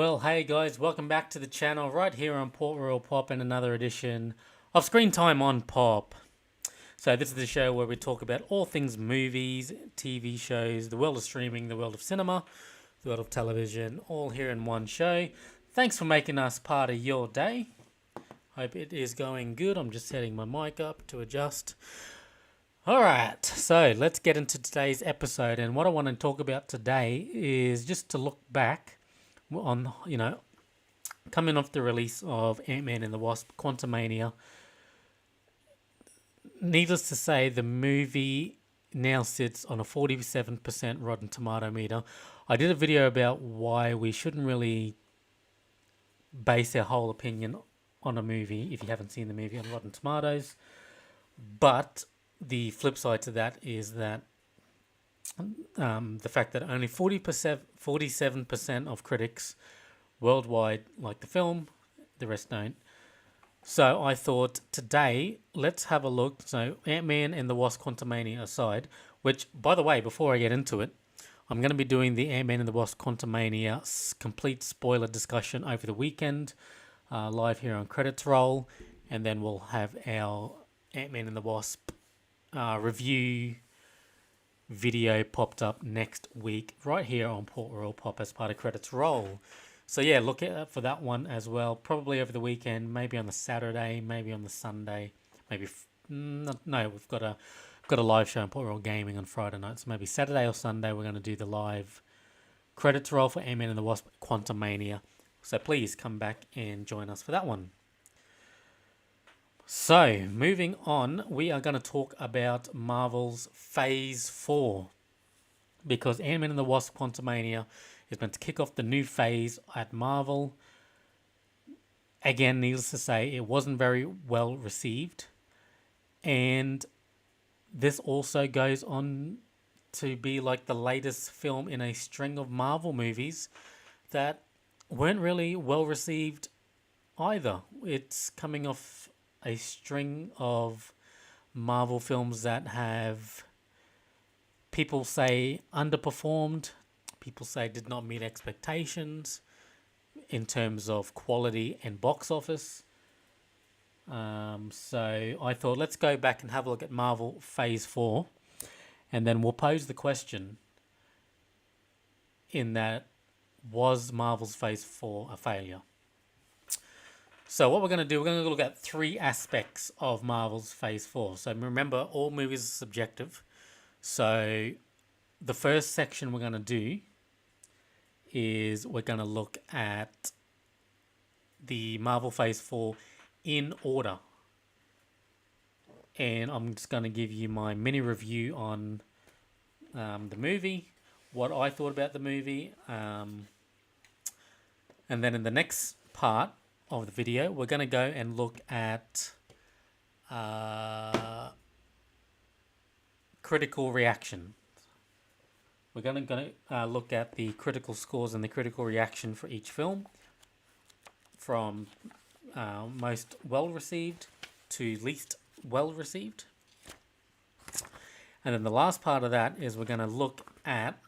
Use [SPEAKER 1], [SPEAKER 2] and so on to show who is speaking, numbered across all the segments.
[SPEAKER 1] Well, hey guys, welcome back to the channel right here on Port Royal Pop and another edition of Screen Time on Pop. So this is the show where we talk about all things movies, TV shows, the world of streaming, the world of cinema, the world of television, all here in one show. Thanks for making us part of your day. Hope it is going good. I'm just setting my mic up to adjust. Alright, so let's get into today's episode, and what I want to talk about today is just to look back on, coming off the release of Ant-Man and the Wasp: Quantumania. Needless to say, the movie now sits on a 47% Rotten Tomato meter. I did a video about why we shouldn't really base our whole opinion on a movie if you haven't seen the movie on Rotten Tomatoes. But the flip side to that is that the fact that only 47% of critics worldwide like the film, the rest don't. So I thought today, let's have a look. So Ant-Man and the Wasp: Quantumania aside, which, by the way, before I get into it, I'm going to be doing the Ant-Man and the Wasp: Quantumania complete spoiler discussion over the weekend, live here on Credits Roll, and then we'll have our Ant-Man and the Wasp review video popped up next week right here on Port Royal Pop as part of Credits Roll. So yeah, look out for that one as well. Probably over the weekend, maybe on the Saturday, maybe on the Sunday, maybe no, we've got a live show on Port Royal Gaming on Friday night. So maybe Saturday or Sunday we're going to do the live Credits Roll for Ant-Man and the Wasp: Quantumania. So please come back and join us for that one. So, moving on, we are going to talk about Marvel's Phase 4. Because Ant-Man and the Wasp: Quantumania is meant to kick off the new phase at Marvel. Again, needless to say, it wasn't very well received. And this also goes on to be like the latest film in a string of Marvel movies that weren't really well received either. It's coming off a string of Marvel films that have, people say, underperformed, people say did not meet expectations in terms of quality and box office. So I thought, let's go back and have a look at Marvel Phase 4, and then we'll pose the question in that, was Marvel's Phase 4 a failure? So what we're going to do, we're going to look at three aspects of Marvel's Phase 4. So remember, all movies are subjective. So the first section we're going to do is we're going to look at the Marvel Phase 4 in order. And I'm just going to give you my mini review on the movie, what I thought about the movie. And then in the next part of the video, we're going to go and look at critical reaction. We're going to look at the critical scores and the critical reaction for each film, from most well received to least well received. And then the last part of that is we're going to look at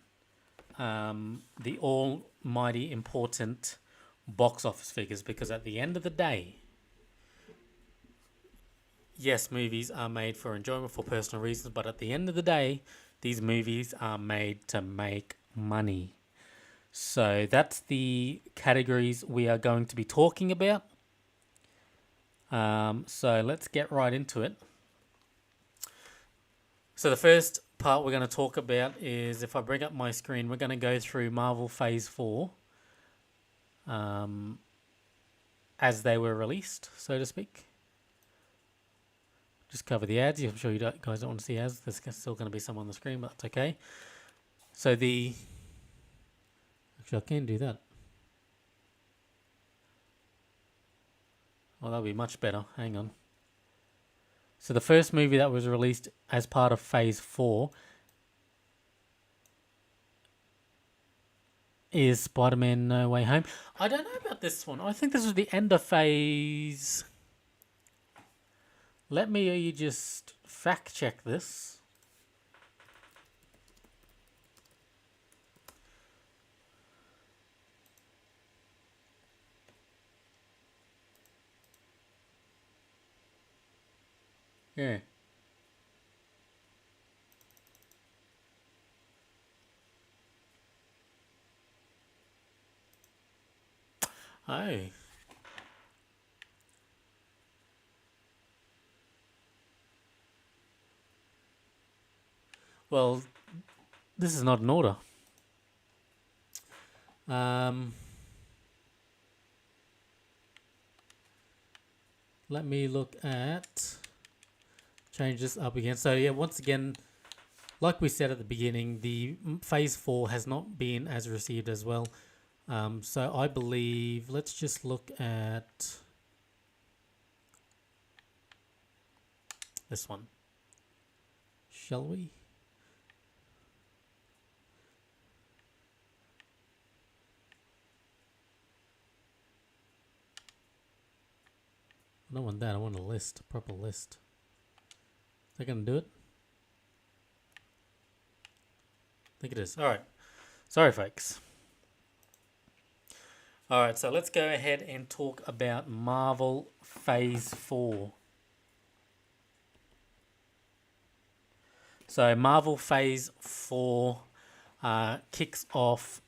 [SPEAKER 1] the almighty important box office figures, because at the end of the day, yes, movies are made for enjoyment, for personal reasons, but at the end of the day, these movies are made to make money. So that's the categories we are going to be talking about. So let's get right into it. So the first part we're going to talk about is, if I bring up my screen, we're going to go through Marvel Phase 4 as they were released, so to speak. Just cover the ads. I'm sure you guys don't want to see ads. There's still going to be some on the screen, but that's okay. So actually, I can do that. Oh, that'll be much better. Hang on. So the first movie that was released as part of Phase 4 is Spider-Man No Way Home. I don't know about this one. I think this was the end of Phase. Let me just fact check this. Yeah. Oh. Well, this is not an order. Um, Let me look at change this up again. So yeah, once again, like we said at the beginning, the phase 4 has not been as received as well. So I believe let's just look at this one, shall we? I don't want that. I want a list, a proper list. Is that gonna do it? I think it is. All right. Sorry, folks. All right, so let's go ahead and talk about Marvel Phase 4. So, Marvel Phase 4 kicks off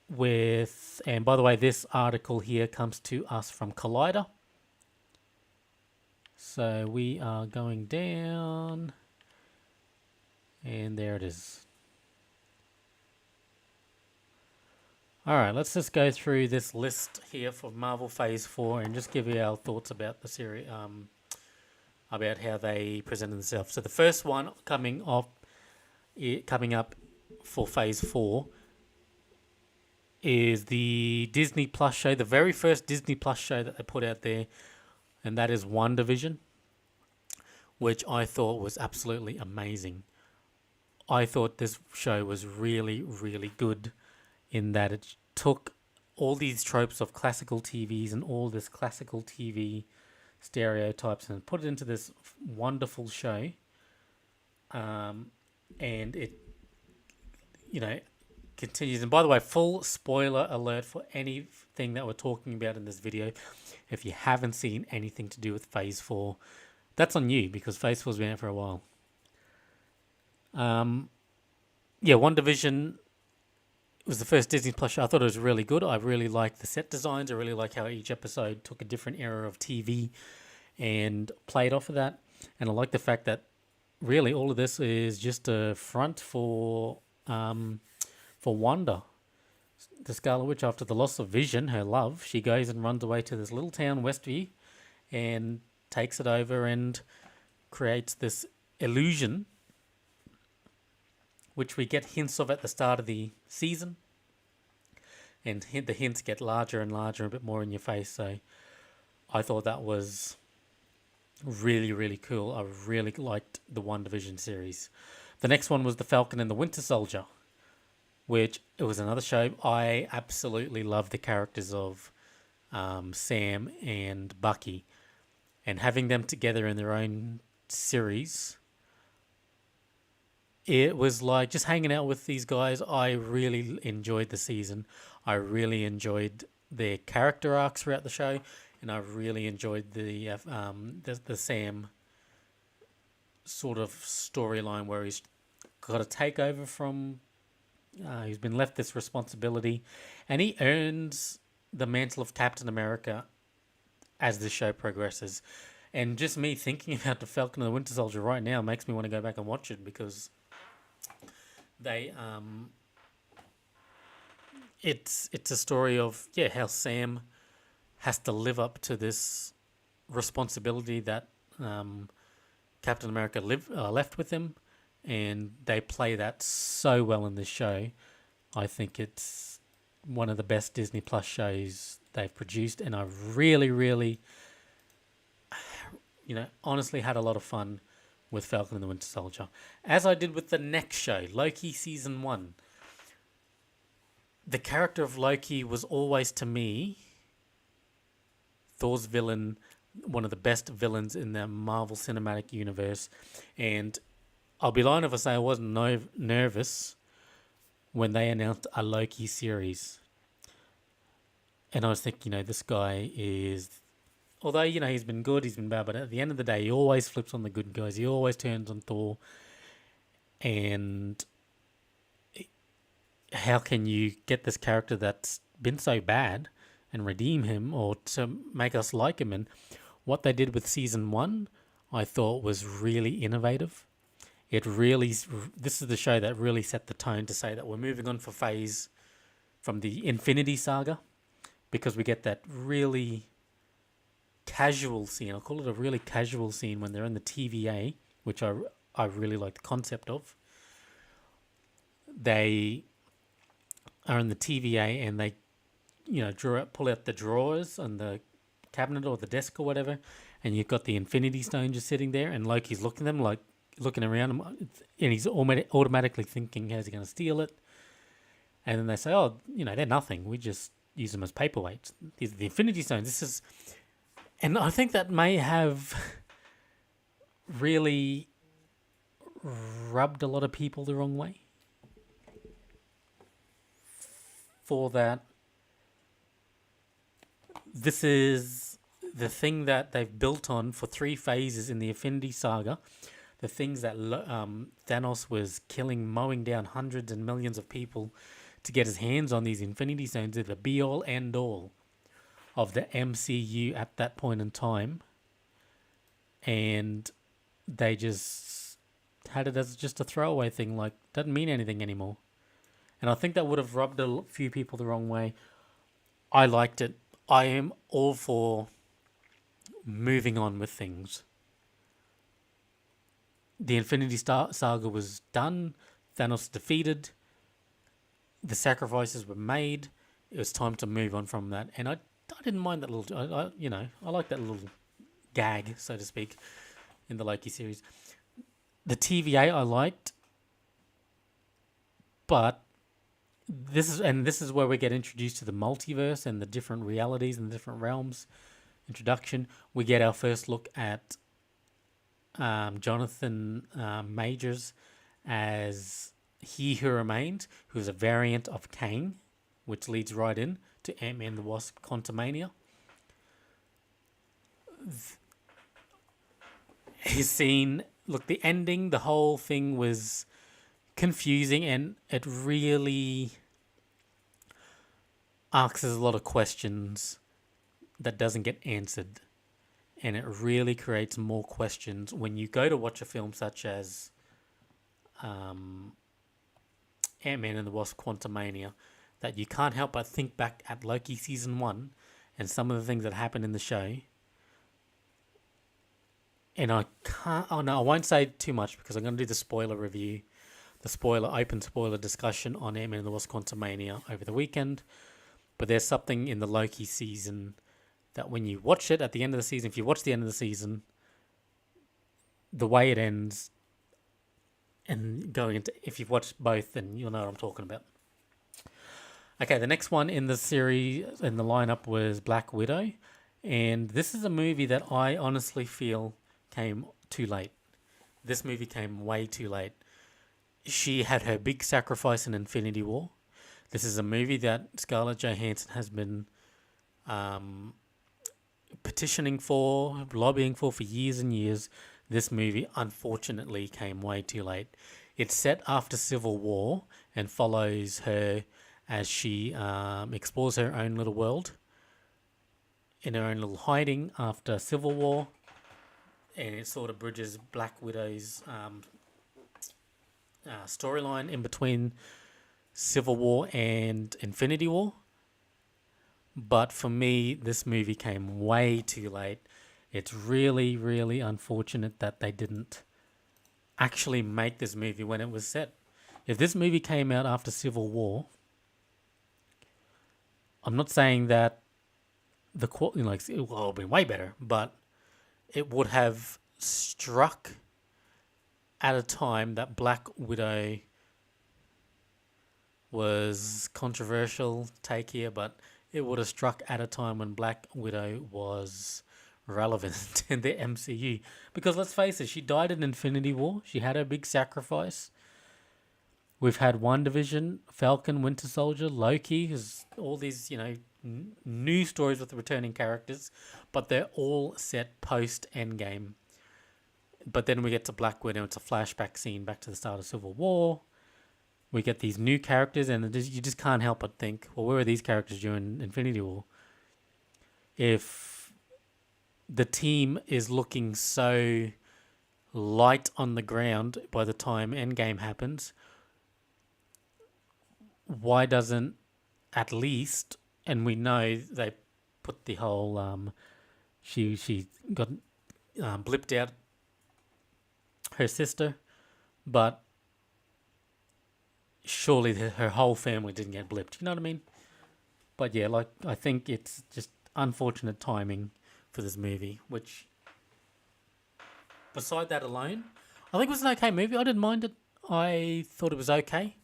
[SPEAKER 1] with, and by the way, this article here comes to us from Collider. So, we are going down, and there it is. All right, let's just go through this list here for Marvel Phase 4 and just give you our thoughts about the series, about how they presented themselves. So the first one coming up for Phase 4 is the Disney Plus show, the very first Disney Plus show that they put out there, and that is WandaVision, which I thought was absolutely amazing. I thought this show was really, really good in that it took all these tropes of classical TVs and all this classical TV stereotypes and put it into this wonderful show. And it, continues. And by the way, full spoiler alert for anything that we're talking about in this video. If you haven't seen anything to do with Phase 4, that's on you because Phase 4's been out for a while. WandaVision was the first Disney Plus show. I thought it was really good. I really liked the set designs. I really like how each episode took a different era of TV and played off of that. And I like the fact that really all of this is just a front for Wanda, the Scarlet Witch. After the loss of Vision, her love, she goes and runs away to this little town, Westview, and takes it over and creates this illusion, which we get hints of at the start of the season. And the hints get larger and larger, a bit more in your face. So I thought that was really, really cool. I really liked the WandaVision series. The next one was The Falcon and the Winter Soldier, which it was another show. I absolutely love the characters of Sam and Bucky. And having them together in their own series, it was like just hanging out with these guys. I really enjoyed the season. I really enjoyed their character arcs throughout the show, and I really enjoyed the Sam sort of storyline where he's got to take over from. He's been left this responsibility, and he earns the mantle of Captain America as the show progresses. And just me thinking about the Falcon and the Winter Soldier right now makes me want to go back and watch it because they it's a story of how Sam has to live up to this responsibility that Captain America left with him, and they play that so well in this show. I think it's one of the best Disney Plus shows they've produced, and I really, really, honestly had a lot of fun with Falcon and the Winter Soldier, as I did with the next show, Loki Season 1. The character of Loki was always, to me, Thor's villain, one of the best villains in the Marvel Cinematic Universe. And I'll be lying if I say I wasn't nervous when they announced a Loki series. And I was thinking, this guy is although he's been good, he's been bad, but at the end of the day, he always flips on the good guys. He always turns on Thor, and how can you get this character that's been so bad and redeem him or to make us like him? And what they did with season one, I thought was really innovative. This is the show that really set the tone to say that we're moving on for phase from the Infinity Saga, because we get that really casual scene. I'll call it a really casual scene when they're in the TVA, which I really like the concept of. They are in the TVA and they, pull out the drawers on the cabinet or the desk or whatever, and you've got the Infinity Stone just sitting there, and Loki's looking at them like looking around him, and he's automatically thinking, how's he going to steal it? And then they say, oh, they're nothing. We just use them as paperweights. These are the Infinity Stones. And I think that may have really rubbed a lot of people the wrong way. For that, this is the thing that they've built on for 3 phases in the Infinity Saga. The things that Thanos was killing, mowing down hundreds and millions of people to get his hands on these Infinity Stones, are the be-all, end-all of the MCU at that point in time. And they just had it as just a throwaway thing, like, doesn't mean anything anymore. And I think that would have rubbed a few people the wrong way. I liked it. I am all for moving on with things. The Infinity Saga was done. Thanos defeated. The sacrifices were made. It was time to move on from that. And I didn't mind that little... I like that little gag, so to speak, in the Loki series. The TVA I liked. But this is where we get introduced to the multiverse and the different realities and the different realms. Introduction. We get our first look at Jonathan Majors as He Who Remains, who's a variant of Kang, which leads right in to Ant-Man and the Wasp: Quantumania. His scene, look, the ending, the whole thing was confusing, and it really asks us a lot of questions that doesn't get answered. And it really creates more questions when you go to watch a film such as Ant-Man and the Wasp: Quantumania, that you can't help but think back at Loki season 1 and some of the things that happen in the show. And I won't say too much because I'm going to do the spoiler review, open spoiler discussion on Ant-Man and the Wasp: Quantumania over the weekend. But there's something in the Loki season that when you watch it at the end of the season, if you watch the end of the season, the way it ends, and going into, if you've watched both, then you'll know what I'm talking about. Okay, the next one in the series, in the lineup, was Black Widow. And this is a movie that I honestly feel came too late. This movie came way too late. She had her big sacrifice in Infinity War. This is a movie that Scarlett Johansson has been petitioning for, lobbying for years and years. This movie, unfortunately, came way too late. It's set after Civil War and follows her as she explores her own little world in her own little hiding after Civil War. And it sort of bridges Black Widow's storyline in between Civil War and Infinity War. But for me, this movie came way too late. It's really, really unfortunate that they didn't actually make this movie when it was set. If this movie came out after Civil War, I'm not saying that the quality, it would have been way better, but it would have struck at a time that Black Widow was controversial take here, but it would have struck at a time when Black Widow was relevant in the MCU. Because let's face it, she died in Infinity War. She had her big sacrifice. We've had WandaVision, Falcon, Winter Soldier, Loki, all these, new stories with the returning characters, but they're all set post Endgame. But then we get to Black Widow. It's a flashback scene back to the start of Civil War. We get these new characters, and you just can't help but think, well, where were these characters during Infinity War? If the team is looking so light on the ground by the time Endgame happens, why doesn't at least, and we know they put the whole she got blipped out her sister, but surely her whole family didn't get blipped. You know what I mean? But yeah, like, I think it's just unfortunate timing for this movie, which, beside that alone, I think it was an okay movie. I didn't mind it. I thought it was okay.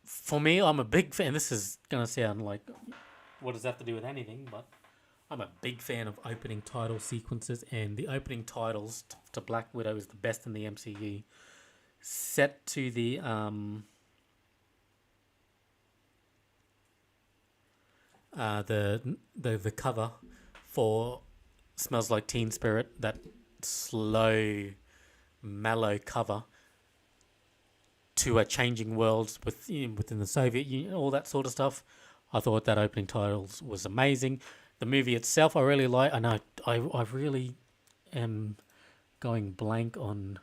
[SPEAKER 1] For me, I'm a big fan. This is going to sound like, what does that have to do with anything? But I'm a big fan of opening title sequences, and the opening titles to Black Widow is the best in the MCU. Set to the the cover for Smells Like Teen Spirit, that slow, mellow cover, to a changing world within the Soviet Union, all that sort of stuff. I thought that opening titles was amazing. The movie itself, I really like. I know I really am going blank on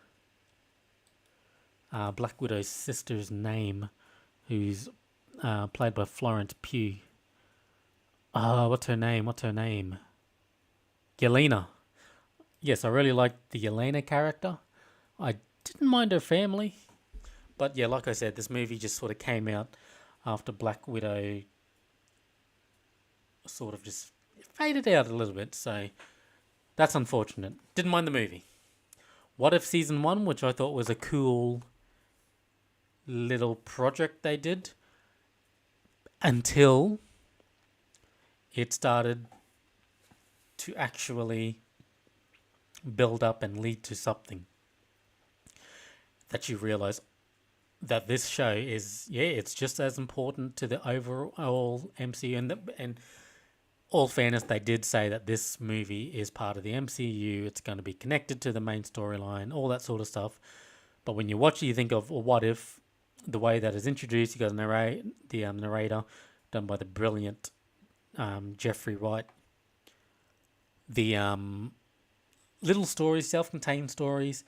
[SPEAKER 1] Black Widow's sister's name, who's played by Florence Pugh. What's her name? Yelena. Yes, I really liked the Yelena character. I didn't mind her family. But yeah, like I said, this movie just sort of came out after Black Widow sort of just faded out a little bit. So that's unfortunate. Didn't mind the movie. What If Season 1, which I thought was a cool little project they did, until it started to actually build up and lead to something that you realize that this show is, it's just as important to the overall MCU. And all fairness, they did say that this movie is part of the MCU. It's going to be connected to the main storyline, all that sort of stuff. But when you watch it, you think of, well, what if the way that is introduced, you got the narrator done by the brilliant Jeffrey Wright. The little stories, self-contained stories,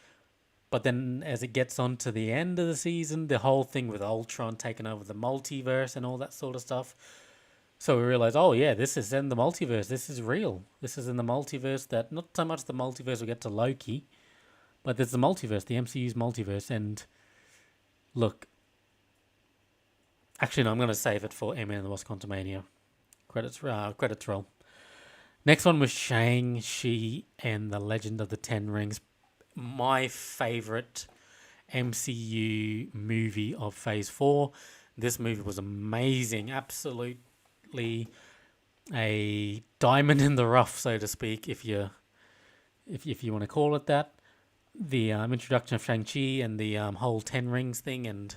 [SPEAKER 1] but then as it gets on to the end of the season, the whole thing with Ultron taking over the multiverse and all that sort of stuff. So we realize, oh yeah, this is in the multiverse. This is real. This is in the multiverse, that not so much the multiverse we get to Loki, but there's the multiverse, the MCU's multiverse. And look, actually no, I'm going to save it for Ant-Man and the Wasp: Quantumania. Credits roll. Next one was Shang-Chi and the Legend of the Ten Rings. My favorite MCU movie of Phase 4. This movie was amazing. Absolutely a diamond in the rough, so to speak, if you want to call it that. The introduction of Shang-Chi and the whole Ten Rings thing, and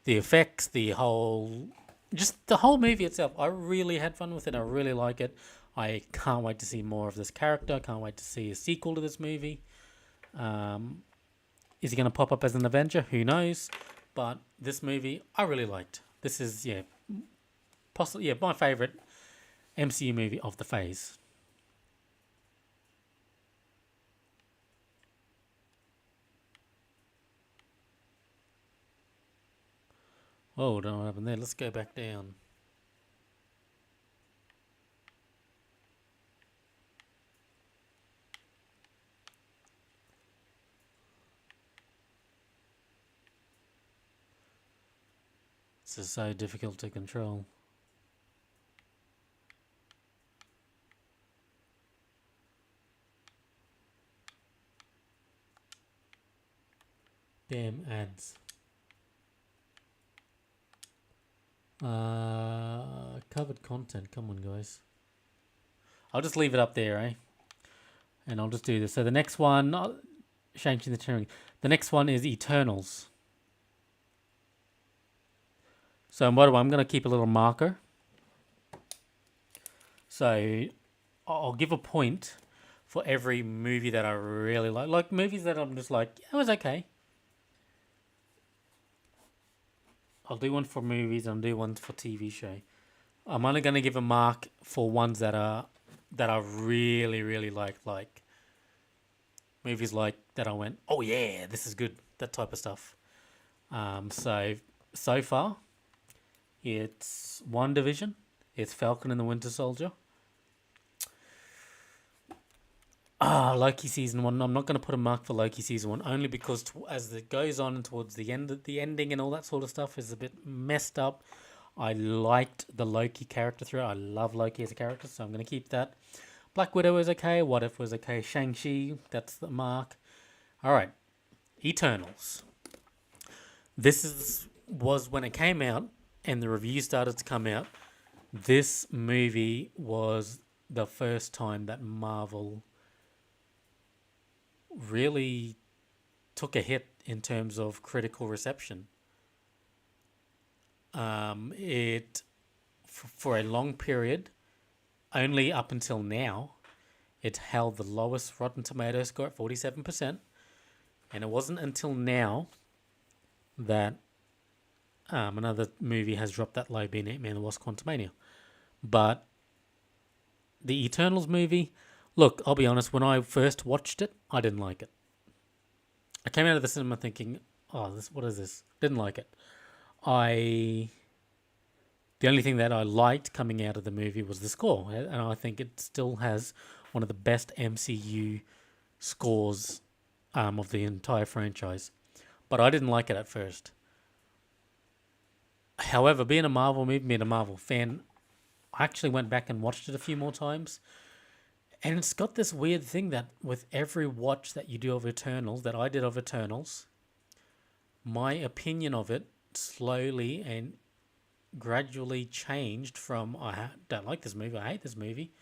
[SPEAKER 1] the effects, the whole movie itself. I really had fun with it. I really like it. I can't wait to see more of this character. I can't wait to see a sequel to this movie. Is he going to pop up as an Avenger? Who knows? But this movie, I really liked. This is, possibly, my favorite MCU movie of the phase. Oh, don't know what happened there. Let's go back down. This is so difficult to control. Damn ads. Covered content. Come on, guys. I'll just leave it up there, eh? And I'll just do this. So the next one, Shang-Chi the Ten Rings. The next one is Eternals. So by the way, I'm going to keep a little marker So I'll give a point for every movie that I really like. Like movies that I'm just like, yeah, it was okay. I'll do one for movies. I'll do one for TV show. I'm only gonna give a mark for ones that I really really like movies like that. I went, oh yeah, this is good. That type of stuff. So far, it's One Division. It's Falcon and the Winter Soldier. Loki season one. I'm not going to put a mark for Loki season one only because as it goes on towards the end, the ending and all that sort of stuff is a bit messed up. I liked the Loki character through. I love Loki as a character, so I'm going to keep that. Black Widow was okay. What If was okay. Shang-Chi, that's the mark. All right, Eternals. Was when it came out and the reviews started to come out. This movie was the first time that Marvel really took a hit in terms of critical reception. It for a long period, only up until now, it held the lowest Rotten Tomato score at 47%, and it wasn't until now that another movie has dropped that low, being Ant-Man and the Wasp: Quantumania. But the Eternals movie, look, I'll be honest, when I first watched it, I didn't like it. I came out of the cinema thinking, oh, what is this? Didn't like it. The only thing that I liked coming out of the movie was the score, and I think it still has one of the best MCU scores of the entire franchise. But I didn't like it at first. However, being a Marvel fan, I actually went back and watched it a few more times. And it's got this weird thing that with every watch that you do of Eternals, that I did of Eternals, my opinion of it slowly and gradually changed from don't like this movie, I hate this movie,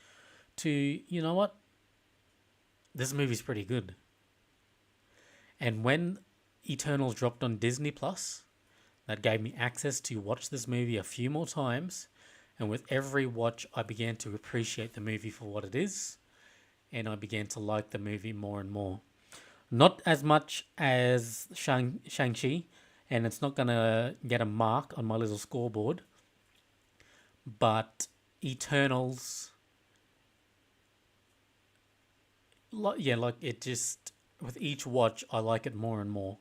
[SPEAKER 1] to, you know what, this movie's pretty good. And when Eternals dropped on Disney Plus, that gave me access to watch this movie a few more times. And with every watch, I began to appreciate the movie for what it is. And I began to like the movie more and more. Not as much as Shang-Chi, and it's not going to get a mark on my little scoreboard. But Eternals, like it just, with each watch, I like it more and more.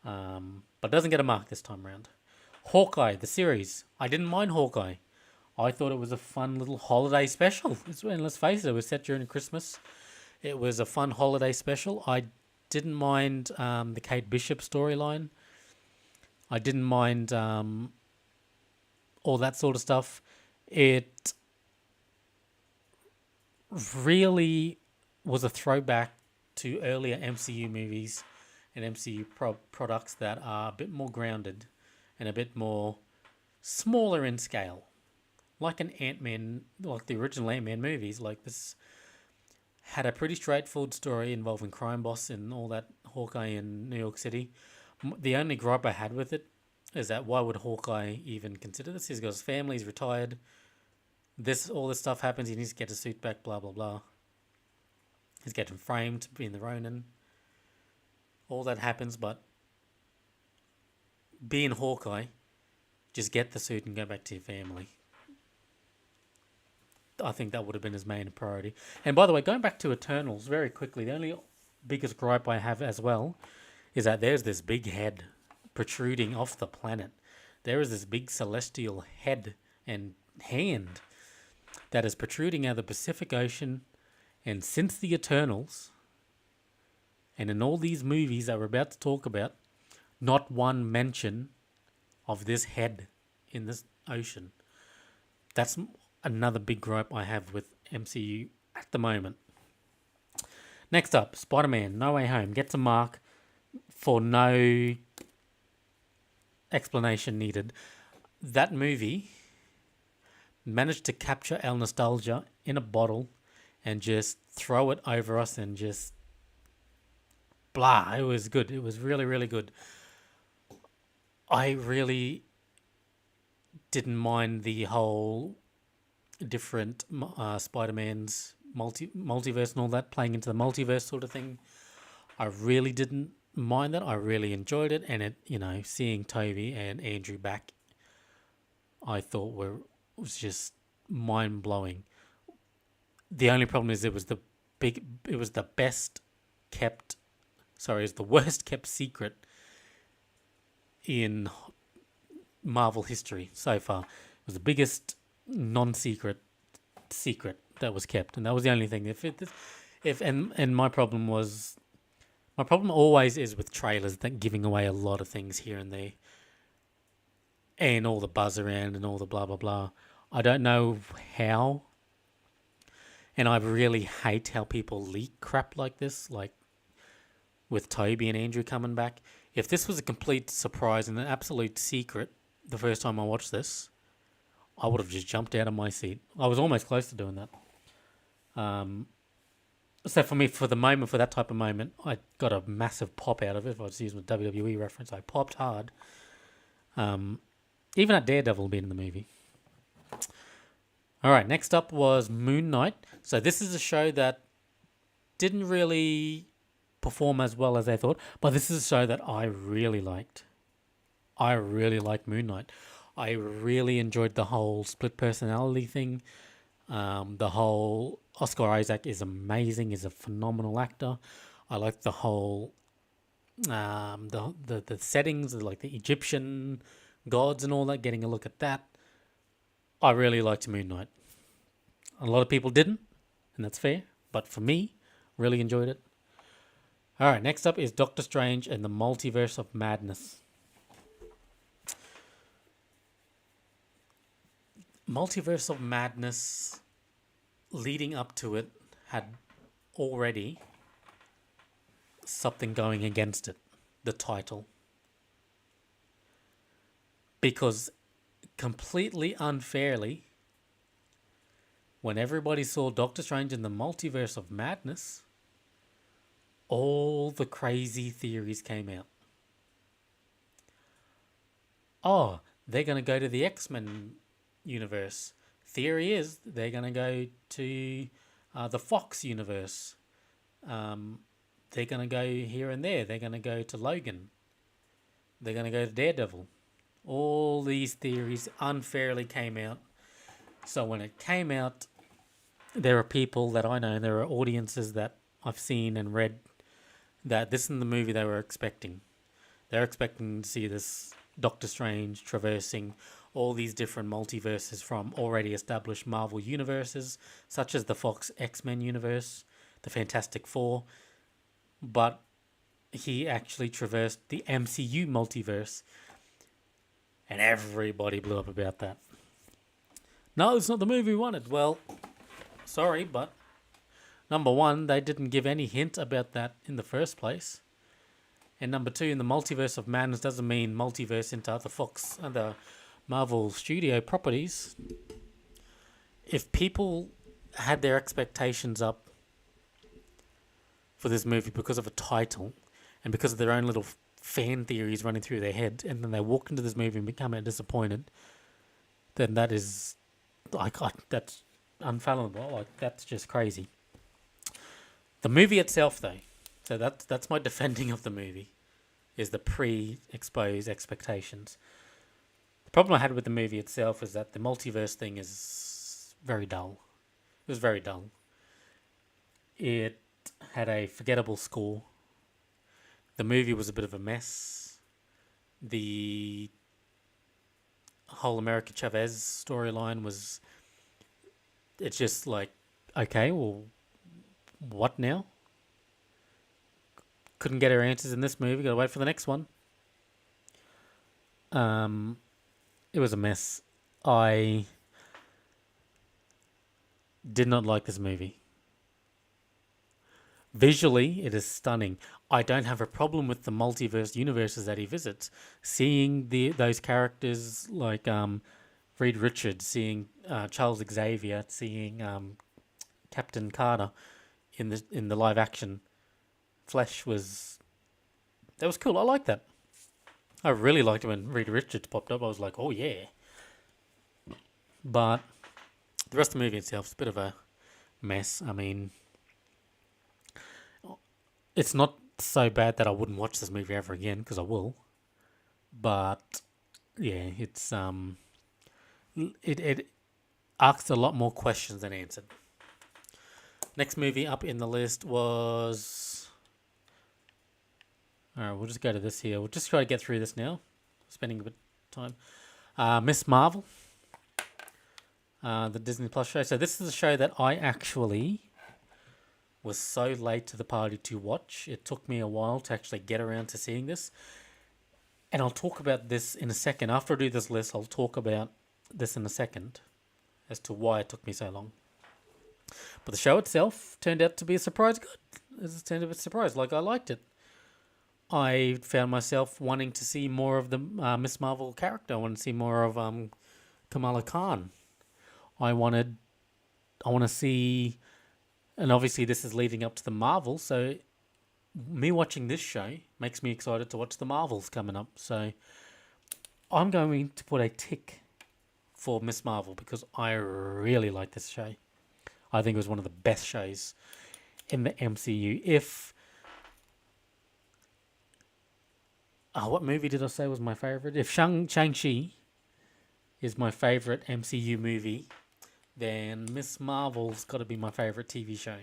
[SPEAKER 1] But it doesn't get a mark this time around. Hawkeye, the series. I didn't mind Hawkeye. I thought it was a fun little holiday special. And let's face it, it was set during Christmas. It was a fun holiday special. I didn't mind the Kate Bishop storyline. I didn't mind all that sort of stuff. It really was a throwback to earlier MCU movies and MCU products that are a bit more grounded and a bit more smaller in scale. Like an Ant-Man, like the original Ant-Man movies, like this had a pretty straightforward story involving crime boss and all that, Hawkeye in New York City. The only gripe I had with it is that why would Hawkeye even consider this? He's got his family, he's retired. All this stuff happens, he needs to get his suit back, blah, blah, blah. He's getting framed, being the Ronin. All that happens, but being Hawkeye, just get the suit and go back to your family. I think that would have been his main priority. And by the way, going back to Eternals very quickly, the only biggest gripe I have as well is that there's this big head protruding off the planet. There is this big celestial head and hand that is protruding out of the Pacific Ocean. And since the Eternals, and in all these movies that we're about to talk about, not one mention of this head in this ocean. That's another big gripe I have with MCU at the moment. Next up, Spider-Man No Way Home gets a mark for no explanation needed. That movie managed to capture our nostalgia in a bottle and just throw it over us and just blah. It was good. It was really, really good. I really didn't mind the whole different Spider-Man's multiverse and all that, playing into the multiverse sort of thing. I really didn't mind that. I really enjoyed it, and seeing Toby and Andrew back, I thought was just mind blowing. The only problem is it was the best kept, sorry, it's the worst kept secret in Marvel history so far. It was the biggest non-secret secret that was kept, and that was the only thing. And my problem always is with trailers that giving away a lot of things here and there, and all the buzz around and all the blah blah blah. I don't know how, and I really hate how people leak crap like this, like with Toby and Andrew coming back. If this was a complete surprise and an absolute secret the first time I watched this, I would have just jumped out of my seat. I was almost close to doing that. So for me, for that type of moment, I got a massive pop out of it. If I was using a WWE reference, I popped hard. Even at Daredevil being in the movie. All right, next up was Moon Knight. So this is a show that didn't really perform as well as I thought, but this is a show that I really liked. I really like Moon Knight. I really enjoyed the whole split personality thing. The whole Oscar Isaac is amazing. Is a phenomenal actor. I like the whole the settings, like the Egyptian gods and all that. Getting a look at that, I really liked Moon Knight. A lot of people didn't, and that's fair. But for me, really enjoyed it. All right, next up is Doctor Strange and the Multiverse of Madness. Multiverse of Madness, leading up to it, had already something going against it, the title. Because completely unfairly, when everybody saw Doctor Strange in the Multiverse of Madness, all the crazy theories came out. Oh, they're going to go to the X-Men universe. Theory is they're going to go to the Fox universe. They're going to go here and there. They're going to go to Logan. They're going to go to Daredevil. All these theories unfairly came out. So when it came out, there are people that I know, there are audiences that I've seen and read that this isn't the movie they were expecting. They're expecting to see this Doctor Strange traversing all these different multiverses from already established Marvel universes, such as the Fox X-Men universe, the Fantastic Four, but he actually traversed the MCU multiverse, and everybody blew up about that. No, it's not the movie we wanted. Well, sorry, but number one, they didn't give any hint about that in the first place. And number two, in the Multiverse of Madness doesn't mean multiverse into other Fox and the Marvel studio properties. If people had their expectations up for this movie because of a title and because of their own little fan theories running through their head, and then they walk into this movie and become disappointed, then that is that's unfathomable. Like, that's just crazy. The movie itself, though, so that's my defending of the movie, is the pre-exposed expectations. The problem I had with the movie itself is that the multiverse thing is very dull. It was very dull. It had a forgettable score. The movie was a bit of a mess. The whole America Chavez storyline was... It's just like, okay, well, what now? Couldn't get her answers in this movie. Gotta wait for the next one. It was a mess. I did not like this movie. Visually, it is stunning. I don't have a problem with the multiverse universes that he visits. Seeing those characters like Reed Richards, seeing Charles Xavier, seeing Captain Carter in the live action flesh was cool. I like that. I really liked it when Reed Richards popped up. I was like, oh yeah. But The rest of the movie itself is a bit of a mess. I mean, it's not so bad that I wouldn't watch this movie ever again, because I will. But yeah, it asks a lot more questions than answered. Next movie up in the list was. Alright, we'll just go to this here. We'll just try to get through this now. Spending a bit of time. Miss Marvel. The Disney Plus show. So this is a show that I actually was so late to the party to watch. It took me a while to actually get around to seeing this. And I'll talk about this in a second. After I do this list, I'll talk about this in a second as to why it took me so long. But the show itself turned out to be a surprise good. It turned out to be a surprise. Like, I liked it. I found myself wanting to see more of the Miss Marvel character. I wanted to see more of Kamala Khan. I want to see, and obviously this is leading up to the Marvel, so me watching this show makes me excited to watch the Marvels coming up. So I'm going to put a tick for Miss Marvel because I really like this show. I think it was one of the best shows in the MCU. What movie did I say was my favorite? If Shang-Chi is my favorite MCU movie, then Miss Marvel's got to be my favorite TV show.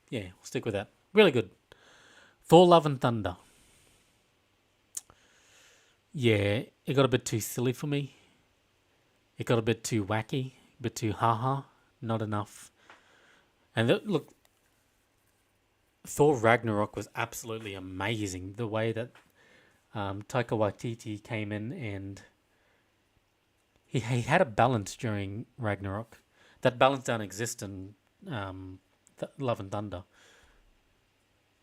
[SPEAKER 1] Yeah, we'll stick with that. Really good. Thor: Love and Thunder. Yeah, it got a bit too silly for me. It got a bit too wacky, a bit too haha. Not enough. And look, Thor Ragnarok was absolutely amazing. The way that Taika Waititi came in and he had a balance during Ragnarok. That balance don't exist in Love and Thunder.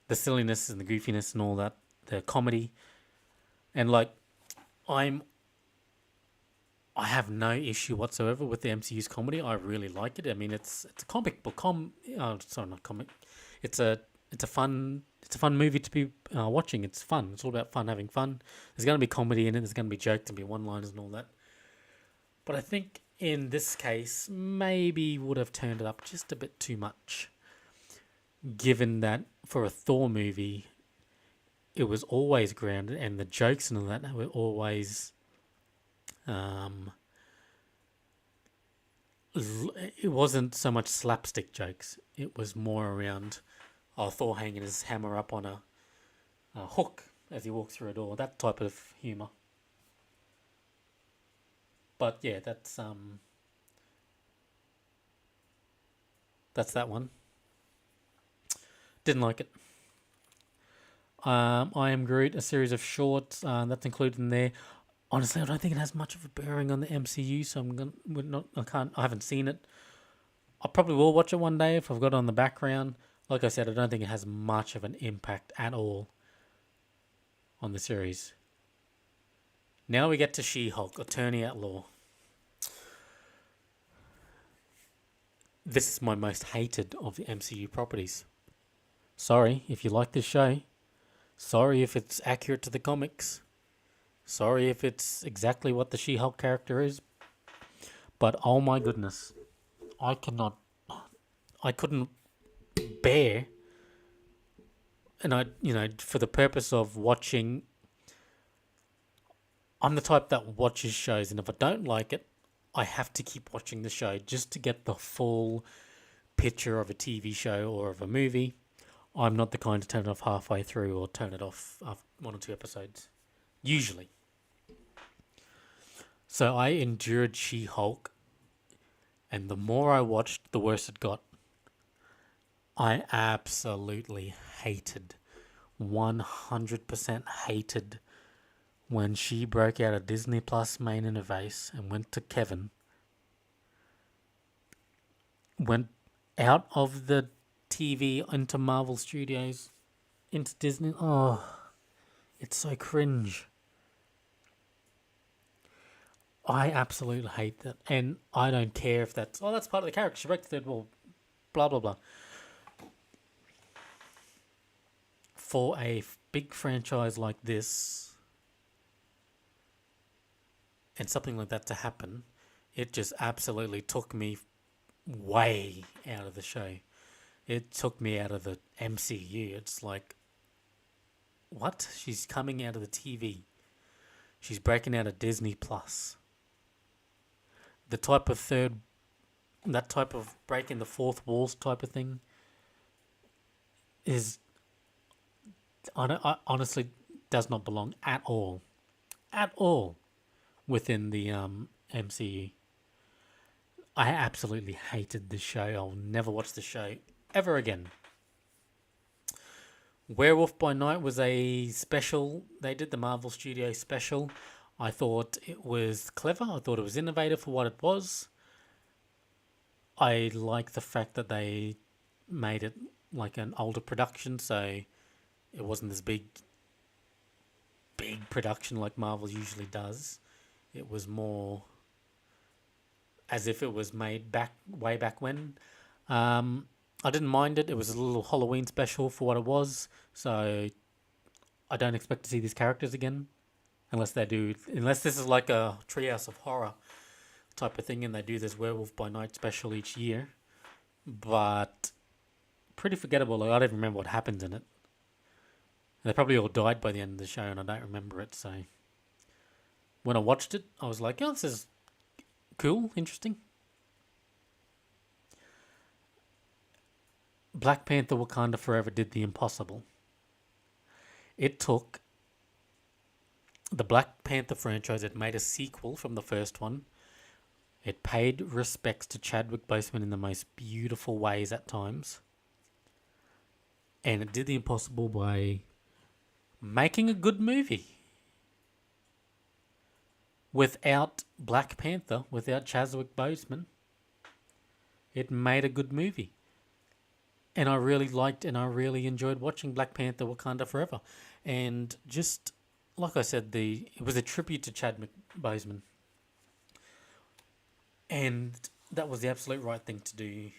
[SPEAKER 1] The silliness and the goofiness and all that, the comedy, and like I have no issue whatsoever with the MCU's comedy. I really like it. I mean, it's a comic book sorry, not comic. It's a fun movie to be watching. It's fun. It's all about fun, having fun. There's going to be comedy in it. There's going to be jokes and be one-liners and all that. But I think in this case, maybe would have turned it up just a bit too much. Given that for a Thor movie, it was always grounded, and the jokes and all that were always, it wasn't so much slapstick jokes. It was more around Thor hanging his hammer up on a hook as he walks through a door. That type of humor. But yeah, that's that one. Didn't like it. I Am Groot, a series of shorts that's included in there. Honestly, I don't think it has much of a bearing on the MCU, so I haven't seen it. I probably will watch it one day if I've got it on the background. Like I said, I don't think it has much of an impact at all on the series. Now we get to She-Hulk, Attorney at Law. This is my most hated of the MCU properties. Sorry if you like this show. Sorry if it's accurate to the comics. Sorry if it's exactly what the She-Hulk character is. But oh my goodness, I couldn't bear, and for the purpose of watching, I'm the type that watches shows, and if I don't like it, I have to keep watching the show just to get the full picture of a TV show or of a movie. I'm not the kind to turn it off halfway through or turn it off after 1 or 2 episodes. Usually. So I endured She-Hulk, and the more I watched, the worse it got. I absolutely hated, 100% hated, when she broke out of Disney Plus main interface and went to Kevin. Went out of the TV into Marvel Studios, into Disney. Oh, it's so cringe. I absolutely hate that. And I don't care if that's part of the character. She broke the third wall. Blah, blah, blah. For a big franchise like this, and something like that to happen, it just absolutely took me way out of the show. It took me out of the MCU. It's like, what? She's coming out of the TV. She's breaking out of Disney Plus. The type of that type of breaking the fourth walls type of thing is, I honestly does not belong at all within the MCU. I absolutely hated this show. I'll never watch the show ever again. Werewolf by Night was a special. They did the Marvel Studios special. I thought it was clever. I thought it was innovative for what it was. I like the fact that they made it like an older production, so it wasn't this big production like Marvel usually does. It was more as if it was made way back when. I didn't mind it. It was a little Halloween special for what it was, so I don't expect to see these characters again, unless this is like a Treehouse of Horror type of thing, and they do this Werewolf by Night special each year. But pretty forgettable. Like, I don't even remember what happens in it. They probably all died by the end of the show, and I don't remember it. So when I watched it, I was like, "Oh, this is cool, interesting." Black Panther: Wakanda Forever did the impossible. It took the Black Panther franchise. It made a sequel from the first one. It paid respects to Chadwick Boseman in the most beautiful ways at times. And it did the impossible by making a good movie. Without Black Panther, without Chadwick Boseman, it made a good movie. And I really liked and I really enjoyed watching Black Panther: Wakanda Forever. And just like I said, it was a tribute to Chadwick Boseman. And that was the absolute right thing to do.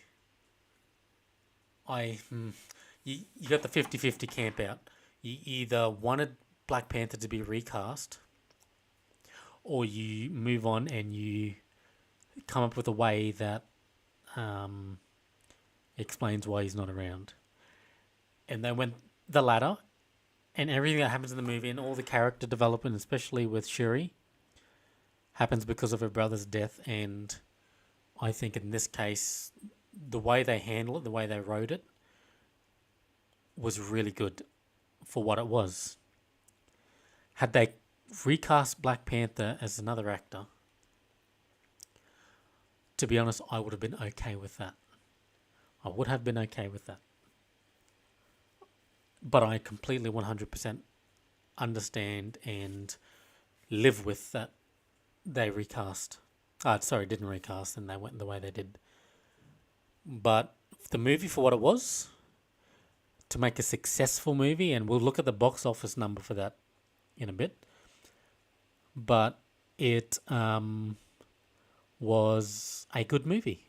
[SPEAKER 1] You got the 50-50 camp out. You either wanted Black Panther to be recast, or you move on and you come up with a way that explains why he's not around. And they went the latter, and everything that happens in the movie and all the character development, especially with Shuri, happens because of her brother's death. And I think in this case, the way they handle it, the way they wrote it, was really good for what it was. Had they recast Black Panther as another actor, to be honest, I would have been okay with that. I would have been okay with that. But I completely 100% understand and live with that they recast. Didn't recast, and they went the way they did. But the movie, for what it was, to make a successful movie, and we'll look at the box office number for that in a bit. But it was a good movie.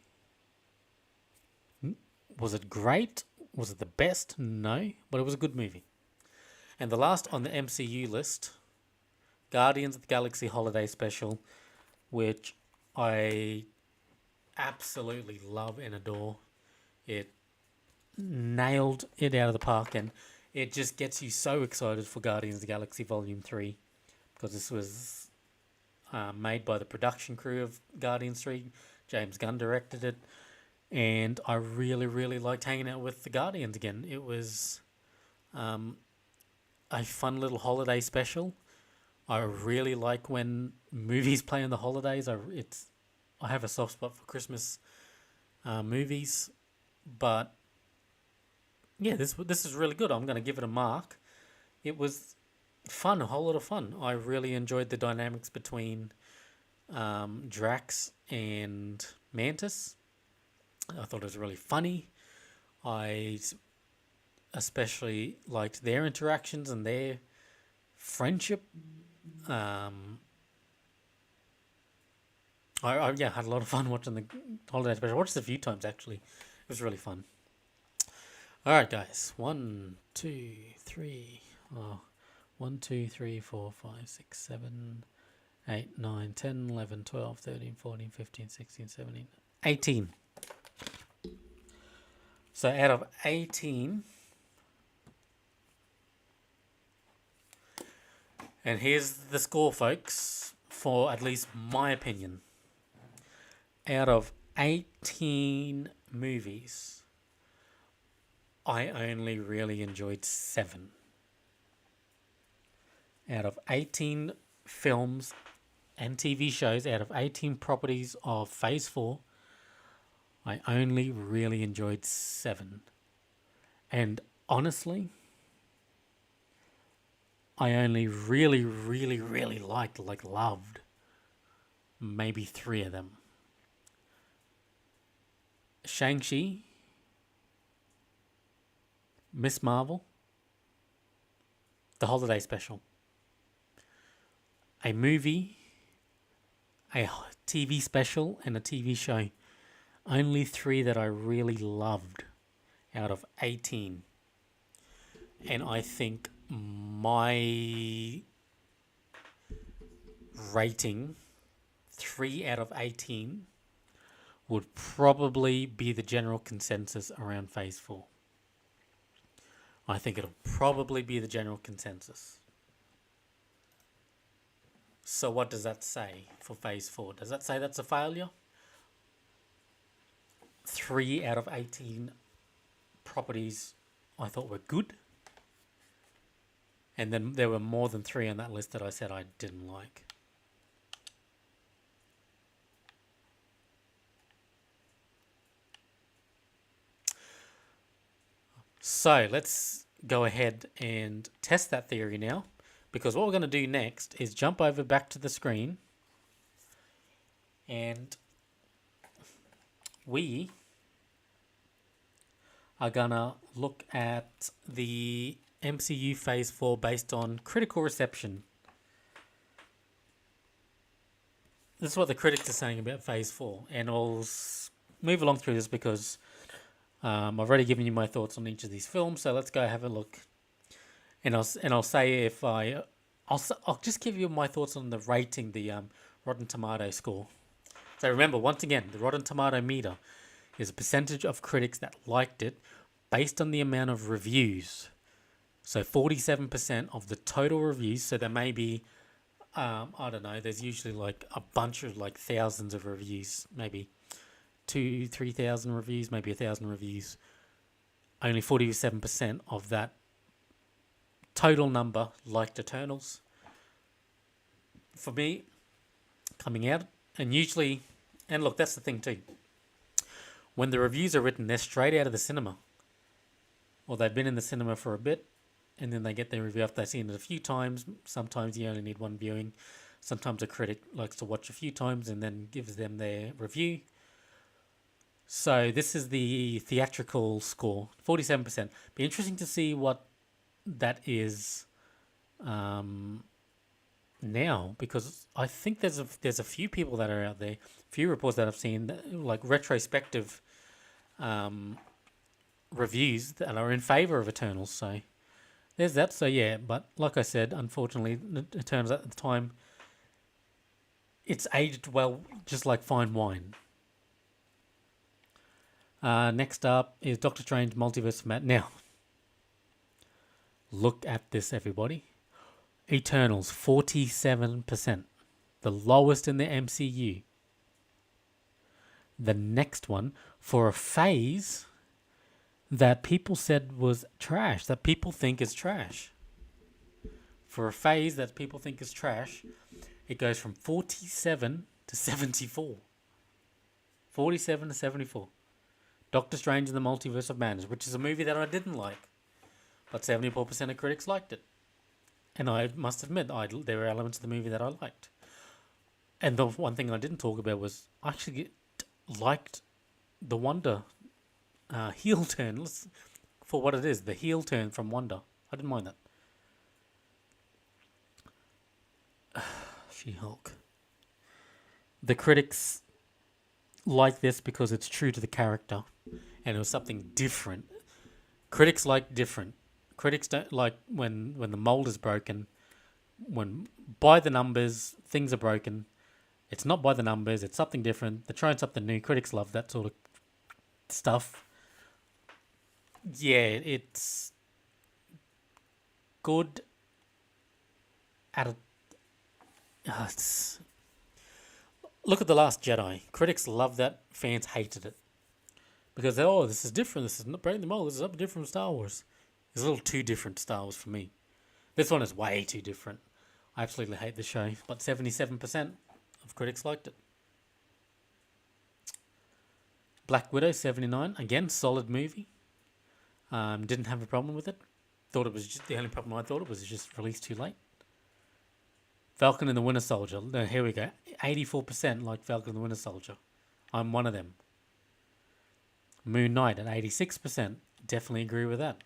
[SPEAKER 1] Was it great? Was it the best? No, but it was a good movie. And the last on the MCU list, Guardians of the Galaxy Holiday Special, which I absolutely love and adore. It nailed it out of the park, and it just gets you so excited for Guardians of the Galaxy Volume 3, because this was made by the production crew of Guardians 3. James Gunn directed it, and I really, really liked hanging out with the Guardians again. It was a fun little holiday special. I really like when movies play on the holidays. I have a soft spot for Christmas movies, but yeah, this is really good. I'm going to give it a mark. It was fun, a whole lot of fun. I really enjoyed the dynamics between Drax and Mantis. I thought it was really funny. I especially liked their interactions and their friendship. I had a lot of fun watching the holiday special. I watched it a few times, actually. It was really fun. All right, guys. 1, 2, 3, 4, 5, 6, 7, 8, 9, 10, 11, 12, 13, 14, 15, 16, 17, 18. So out of 18, and here's the score, folks, for at least my opinion. Out of 18 movies, I only really enjoyed 7. Out of 18 films and TV shows, out of 18 properties of Phase 4, I only really enjoyed 7. And honestly, I only really, really, really loved maybe 3 of them. Shang-Chi, Miss Marvel, the holiday special, a movie, a TV special, and a TV show. Only 3 that I really loved out of 18. And I think my rating, 3 out of 18, would probably be the general consensus around Phase 4. I think it'll probably be the general consensus. So what does that say for Phase 4? Does that say that's a failure? 3 out of 18 properties I thought were good. And then there were more than 3 on that list that I said I didn't like. So let's go ahead and test that theory now, because what we're going to do next is jump over back to the screen, and we are going to look at the MCU Phase 4 based on critical reception. This is what the critics are saying about Phase 4, and I'll move along through this because I've already given you my thoughts on each of these films, so let's go have a look. And I'll say if I'll just give you my thoughts on the rating, the Rotten Tomato score. So remember, once again, the Rotten Tomato meter is a percentage of critics that liked it based on the amount of reviews. So 47% of the total reviews. So there may be, I don't know, there's usually like a bunch of like thousands of reviews, maybe 2,000-3,000 reviews, maybe 1,000 reviews. Only 47% of that total number liked Eternals. For me, coming out, and usually, and look, that's the thing too. When the reviews are written, they're straight out of the cinema, or they've been in the cinema for a bit, and then they get their review after they've seen it a few times. Sometimes you only need one viewing. Sometimes a critic likes to watch a few times and then gives them their review. So this is the theatrical score, 47%. Be interesting to see what that is now, because I think there's a few people that are out there, few reports that I've seen, like retrospective reviews that are in favor of Eternals. So there's that. So yeah, but like I said, unfortunately, Eternals at the time, it's aged well, just like fine wine. Next up is Doctor Strange Multiverse of Madness. Now, look at this, everybody. Eternals, 47%. The lowest in the MCU. The next one, for a phase that people said was trash, that people think is trash. For a phase that people think is trash, it goes from 47 to 74. 47 to 74. Doctor Strange in the Multiverse of Madness, which is a movie that I didn't like, but 74% of critics liked it. And I must admit, there were elements of the movie that I liked. And the one thing I didn't talk about was I actually liked the Wanda heel turn, for what it is, the heel turn from Wanda. I didn't mind that. She-Hulk. The critics like this because it's true to the character and it was something different. Critics like different. Critics don't like when the mold is broken. when by the numbers, things are broken. It's not by the numbers. It's something different. They're trying something new. Critics love that sort of stuff. Yeah, it's good at a. It's, look at The Last Jedi. Critics love that. Fans hated it because oh, this is different. This is not breaking the mold. This is something different from Star Wars. It's a little too different Star Wars for me. This one is way too different. I absolutely hate the show, but 77% of critics liked it. Black Widow 79, again solid movie. Didn't have a problem with it. Thought it was just, the only problem I thought it was just released too late. Falcon and the Winter Soldier. Here we go. 84% like Falcon and the Winter Soldier. I'm one of them. Moon Knight at 86%. Definitely agree with that.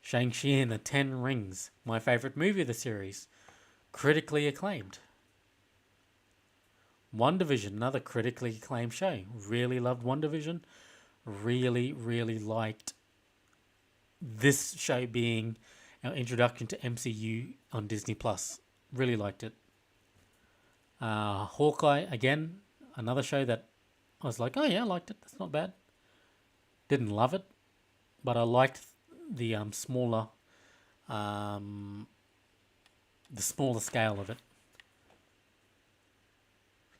[SPEAKER 1] Shang-Chi and the Ten Rings. My favourite movie of the series. Critically acclaimed. WandaVision, another critically acclaimed show. Really loved WandaVision. Really, really liked this show being our introduction to MCU on Disney Plus. Really liked it. Hawkeye, again, another show that I was like, oh yeah, I liked it. That's not bad. Didn't love it, but I liked the smaller scale of it.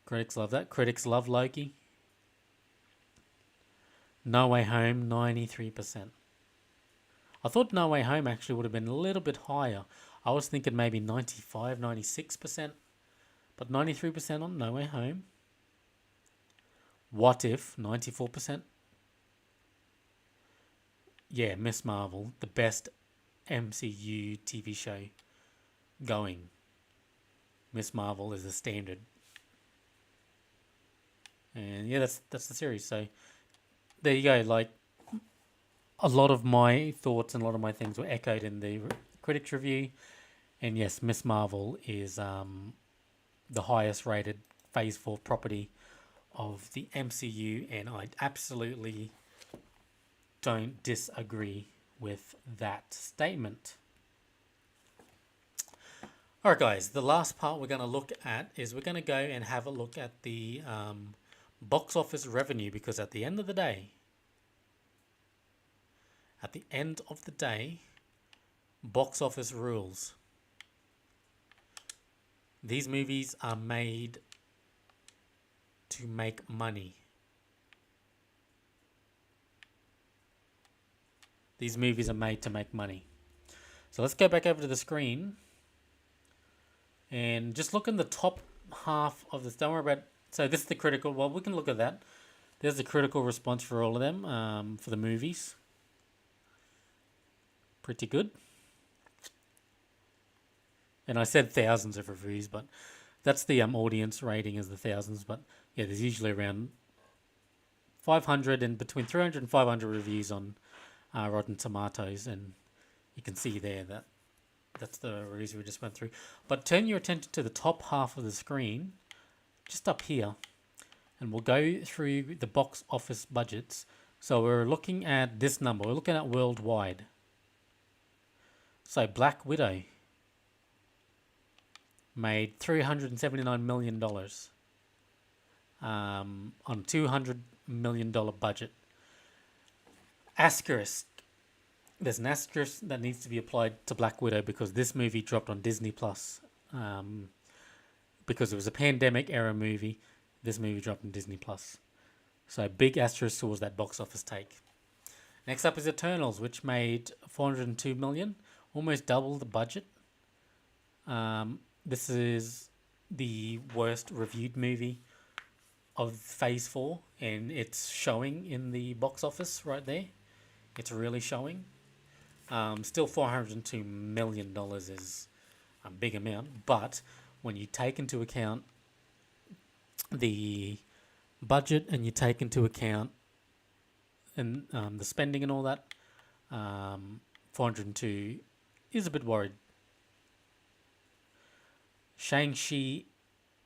[SPEAKER 1] Critics love that. Critics love Loki. No Way Home, 93%. I thought No Way Home actually would have been a little bit higher. I was thinking maybe 95, 96%, but 93% on No Way Home. What If, 94%. Yeah, Miss Marvel, the best MCU TV show going. Miss Marvel is the standard. And yeah, that's the series. So there you go. Like a lot of my thoughts and a lot of my things were echoed in the critics review. And yes, Miss Marvel is the highest rated Phase 4 property of the MCU, and I absolutely don't disagree with that statement. Alright guys, the last part we're going to look at is we're going to go and have a look at the box office revenue, because at the end of the day, box office rules. These movies are made to make money. These movies are made to make money. So let's go back over to the screen and just look in the top half of this. Don't worry about. So this is the critical. Well, we can look at that. There's the critical response for all of them for the movies. Pretty good. And I said thousands of reviews, but that's the audience rating is the thousands. But yeah, there's usually around 500 and between 300 and 500 reviews on Rotten Tomatoes, and you can see there that that's the reviews we just went through. But turn your attention to the top half of the screen, just up here, and we'll go through the box office budgets. So we're looking at this number. We're looking at worldwide. So Black Widow made $379 million on a $200 million budget. Asterisk. There's an asterisk that needs to be applied to Black Widow because this movie dropped on Disney Plus. Because it was a pandemic era movie, this movie dropped on Disney Plus. So big asterisk towards that box office take. Next up is Eternals, which made $402 million, almost double the budget. This is the worst reviewed movie of Phase 4, and it's showing in the box office right there. It's really showing. Still $402 million is a big amount, but when you take into account the budget and you take into account and the spending and all that, 402 is a bit worried. Shang-Chi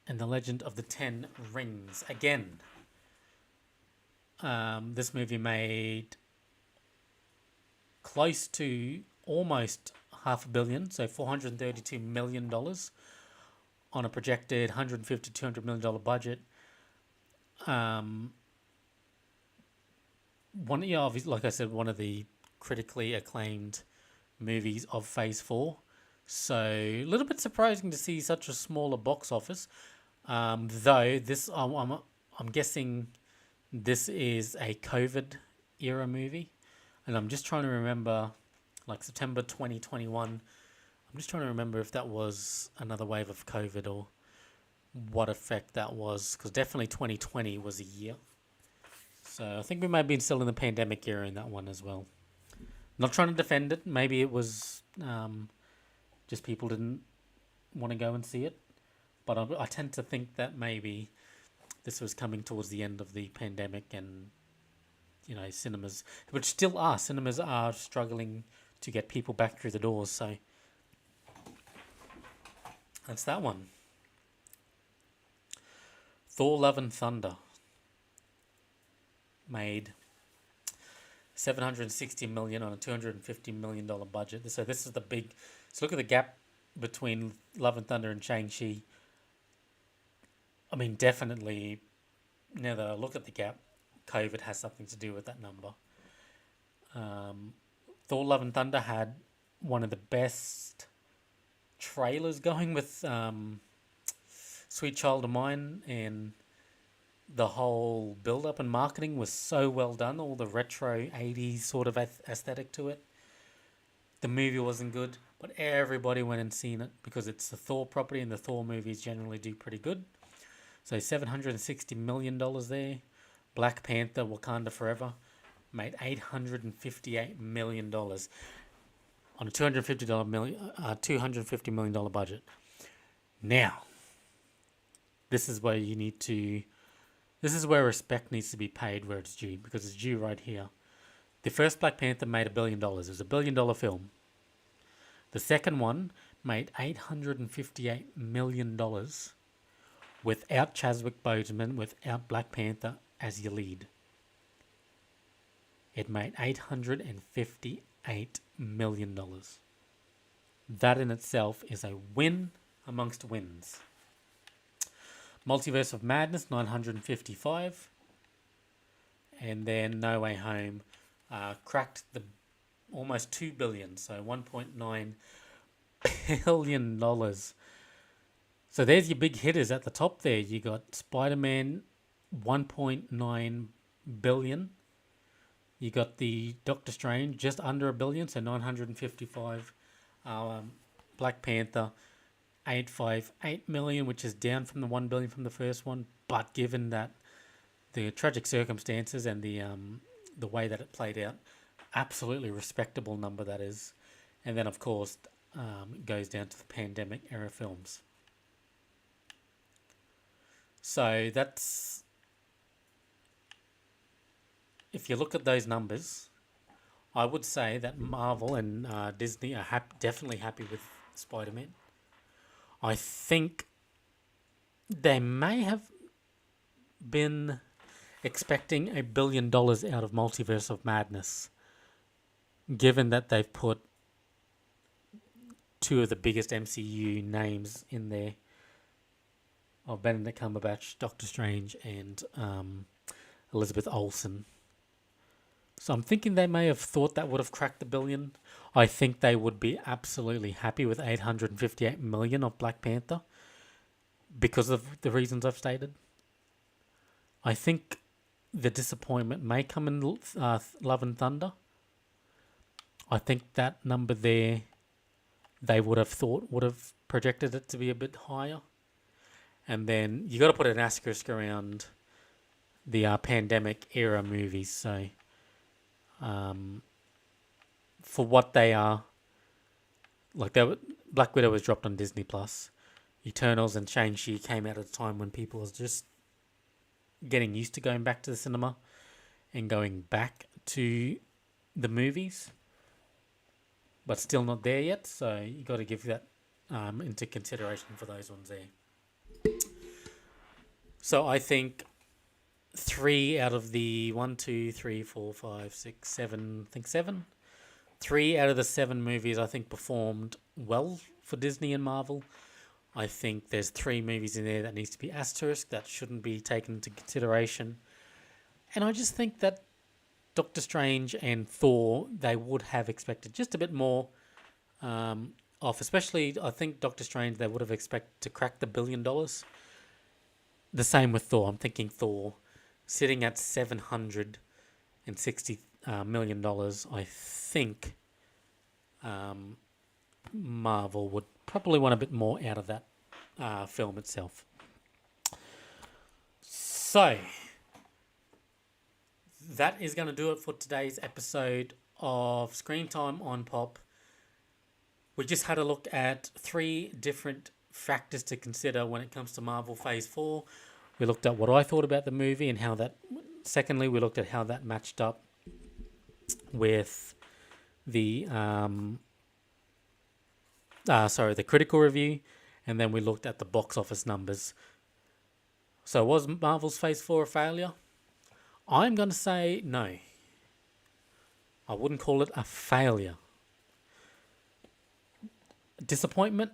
[SPEAKER 1] and the Legend of the Ten Rings. Again, this movie made close to almost half a billion, so $432 million on a projected $150 to $200 million budget. Obviously, like I said, one of the critically acclaimed movies of Phase 4. So a little bit surprising to see such a smaller box office. Though this, I'm guessing this is a COVID era movie, and I'm just trying to remember, like September 2021. I'm just trying to remember if that was another wave of COVID or what effect that was, because definitely 2020 was a year. So I think we may have been still in the pandemic era in that one as well. Not trying to defend it. Maybe it was just people didn't want to go and see it. But I tend to think that maybe this was coming towards the end of the pandemic, and cinemas, which still are, cinemas are struggling to get people back through the doors. So that's that one. Thor: Love and Thunder made $760 million on a $250 million budget. So this is the big. So look at the gap between Love and Thunder and Shang-Chi. I mean, definitely, now that I look at the gap, COVID has something to do with that number. Thor: Love and Thunder had one of the best trailers going with Sweet Child of Mine, and the whole build-up and marketing was so well done. All the retro 80s sort of aesthetic to it. The movie wasn't good, but everybody went and seen it because it's the Thor property, and the Thor movies generally do pretty good. So $760 million there. Black Panther: Wakanda Forever made $858 million on a $250 million budget. Now, this is where respect needs to be paid where it's due, because it's due right here. The first Black Panther made $1 billion. It was a $1 billion film. The second one made $858 million without Chadwick Boseman, without Black Panther as your lead. It made $858 million. That in itself is a win amongst wins. Multiverse of Madness, 955. And then No Way Home cracked the almost $2 billion, so $1.9 billion. So there's your big hitters at the top there. You got Spider-Man, $1.9 billion. You got the Doctor Strange, just under $1 billion, so 955. Black Panther, 858 million, which is down from the 1 billion from the first one. But given that the tragic circumstances and the way that it played out, absolutely respectable number that is. And then of course it goes down to the pandemic era films. So that's, if you look at those numbers, I would say that Marvel and Disney are definitely happy with Spider-Man. I think they may have been expecting $1 billion out of Multiverse of Madness, given that they've put two of the biggest MCU names in there, of Benedict Cumberbatch, Doctor Strange, and Elizabeth Olsen. So I'm thinking they may have thought that would have cracked the $1 billion. I think they would be absolutely happy with $858 million of Black Panther because of the reasons I've stated. I think the disappointment may come in Love and Thunder. I think that number there, they would have projected it to be a bit higher. And then you got to put an asterisk around the pandemic era movies. So for what they are, like Black Widow was dropped on Disney Plus. Eternals and Shang-Chi came out at a time when people was just getting used to going back to the cinema and going back to the movies, but still not there yet. So you got to give that into consideration for those ones there. So I think 3 out of the 1, 2, 3, 4, 5, 6, 7, I think 7. 3 out of the 7 movies I think performed well for Disney and Marvel. I think there's 3 movies in there that needs to be asterisk, that shouldn't be taken into consideration. And I just think that Doctor Strange and Thor, they would have expected just a bit more off. Especially, I think Doctor Strange, they would have expected to crack the $1 billion. The same with Thor. I'm thinking Thor sitting at $760 million. I think Marvel would probably want a bit more out of that film itself. So, that is going to do it for today's episode of Screen Time on Pop. We just had a look at 3 different factors to consider when it comes to Marvel Phase 4. We looked at what I thought about the movie and how that... Secondly, we looked at how that matched up with the... the critical review. And then we looked at the box office numbers. So was Marvel's Phase 4 a failure? I'm going to say no. I wouldn't call it a failure. Disappointment?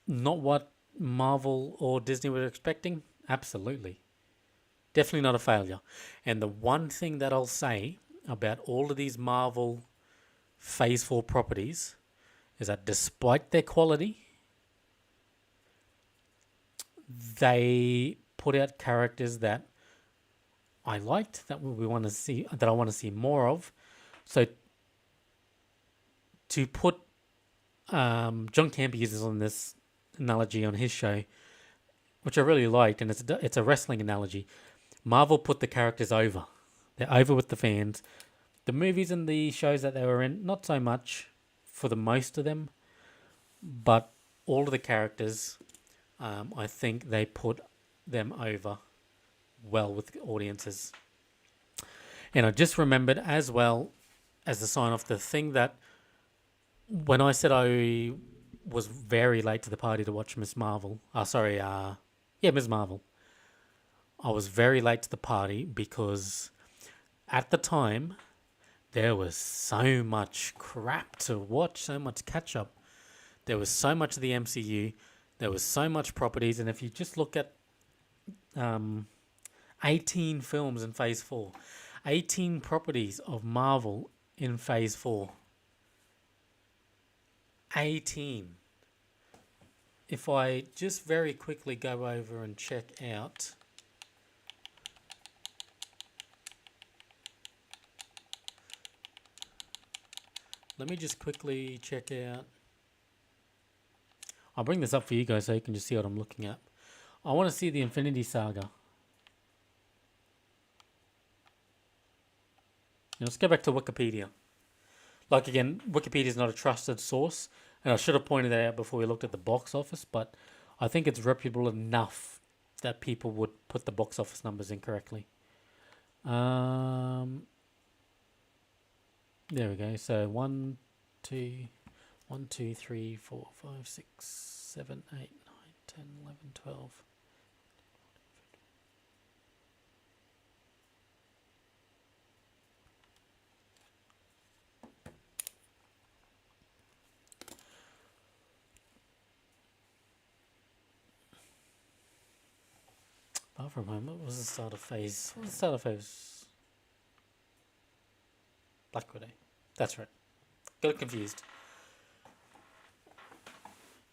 [SPEAKER 1] Not what Marvel or Disney were expecting? Absolutely. Definitely not a failure. And the one thing that I'll say about all of these Marvel Phase 4 properties is that despite their quality, they put out characters that I liked, that we want to see, that I want to see more of. So to put John Campbell uses on this analogy on his show, which I really liked, and it's a wrestling analogy. Marvel put the characters over. They're over with the fans. The movies and the shows that they were in, not so much for the most of them, but all of the characters, I think they put them over well with audiences. And I just remembered as well as the sign off, the thing that when I said I was very late to the party to watch Ms. Marvel, Ms. Marvel. I was very late to the party because at the time there was so much crap to watch, so much catch up. There was so much of the MCU, there was so much properties, and if you just look at 18 films in Phase 4. 18 properties of Marvel in Phase 4. 18. If I just very quickly go over and check out... Let me just quickly check out... I'll bring this up for you guys so you can just see what I'm looking at. I want to see the Infinity Saga. Let's go back to Wikipedia. Like again, Wikipedia is not a trusted source, and I should have pointed that out before we looked at the box office, but I think it's reputable enough that people would put the box office numbers incorrectly. There we go. So 1, 2, 3, 4, 5, 6, 7, 8, 9, 10, 11, 12. Far From Home. What was the start of phase? What was the start of phase? Black Widow. That's right. Got confused.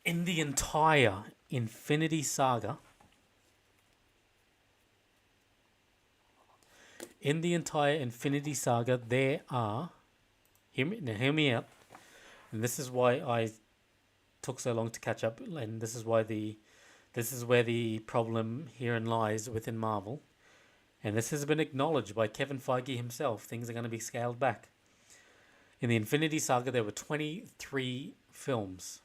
[SPEAKER 1] In the entire Infinity Saga, there are... Hear me out. And this is why I took so long to catch up, and this is where the problem herein lies within Marvel. And this has been acknowledged by Kevin Feige himself. Things are going to be scaled back. In the Infinity Saga, there were 23 films.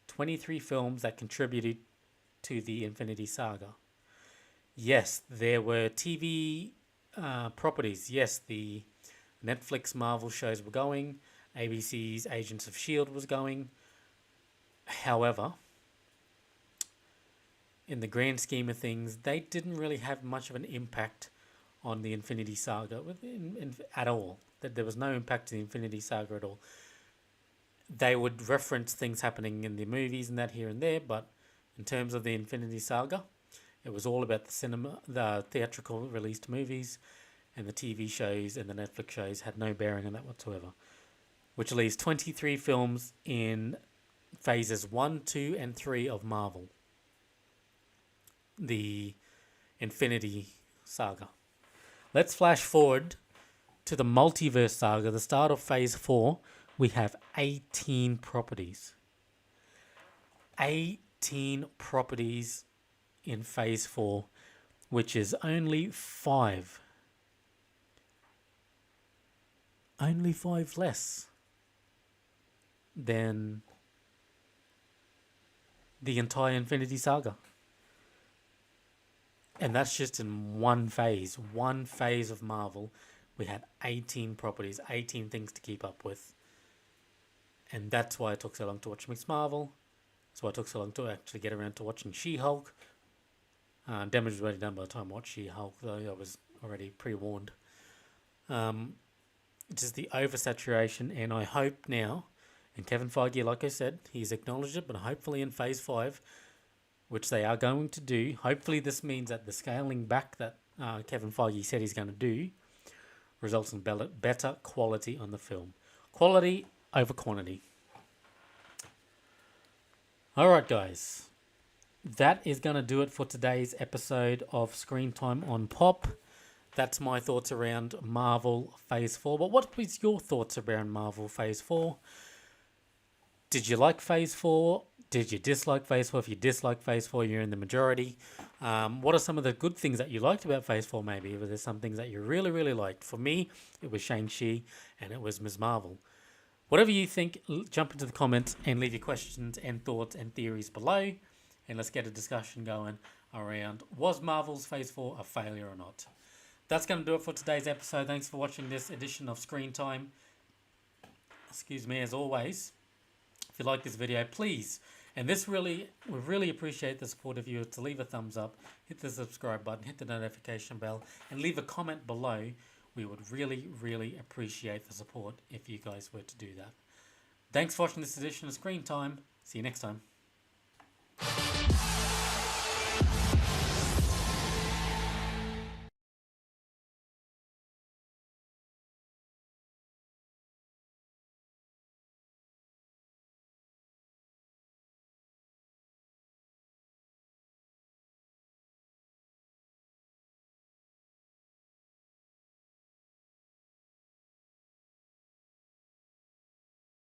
[SPEAKER 1] 23 films that contributed to the Infinity Saga. Yes, there were TV properties. Yes, the Netflix Marvel shows were going. ABC's Agents of S.H.I.E.L.D. was going. However, in the grand scheme of things, they didn't really have much of an impact on the Infinity Saga at all. That there was no impact to the Infinity Saga at all. They would reference things happening in the movies and that here and there, but in terms of the Infinity Saga, it was all about the theatrical released movies, and the TV shows and the Netflix shows had no bearing on that whatsoever. Which leaves 23 films in phases 1, 2, and 3 of Marvel. The Infinity Saga. Let's flash forward to the Multiverse Saga, the start of phase 4. We have 18 properties. 18 properties in phase 4, which is only 5. Only 5 less than the entire Infinity Saga. And that's just in one phase of Marvel. We had 18 properties, 18 things to keep up with. And that's why it took so long to watch Miss Marvel. That's why it took so long to actually get around to watching She-Hulk. Damage was already done by the time I watched She-Hulk, though I was already pre-warned. Just the oversaturation, and I hope now, and Kevin Feige, like I said, he's acknowledged it, but hopefully in phase 5, which they are going to do, hopefully this means that the scaling back that Kevin Feige said he's going to do results in better quality on the film. Quality over quantity. Alright guys, that is going to do it for today's episode of Screen Time on Pop. That's my thoughts around Marvel Phase 4. But what was your thoughts around Marvel Phase 4? Did you like Phase 4? Did you dislike Phase 4? If you dislike Phase 4, you're in the majority. What are some of the good things that you liked about Phase 4 maybe? Were there some things that you really, really liked? For me, it was Shang-Chi and it was Ms. Marvel. Whatever you think, jump into the comments and leave your questions and thoughts and theories below. And let's get a discussion going around, was Marvel's Phase 4 a failure or not? That's going to do it for today's episode. Thanks for watching this edition of Screen Time. Excuse me, as always. If you like this video, please, and we really appreciate the support of you, to leave a thumbs up, hit the subscribe button, hit the notification bell, and leave a comment below. We would really, really appreciate the support if you guys were to do that. Thanks for watching this edition of Screen Time. See you next time.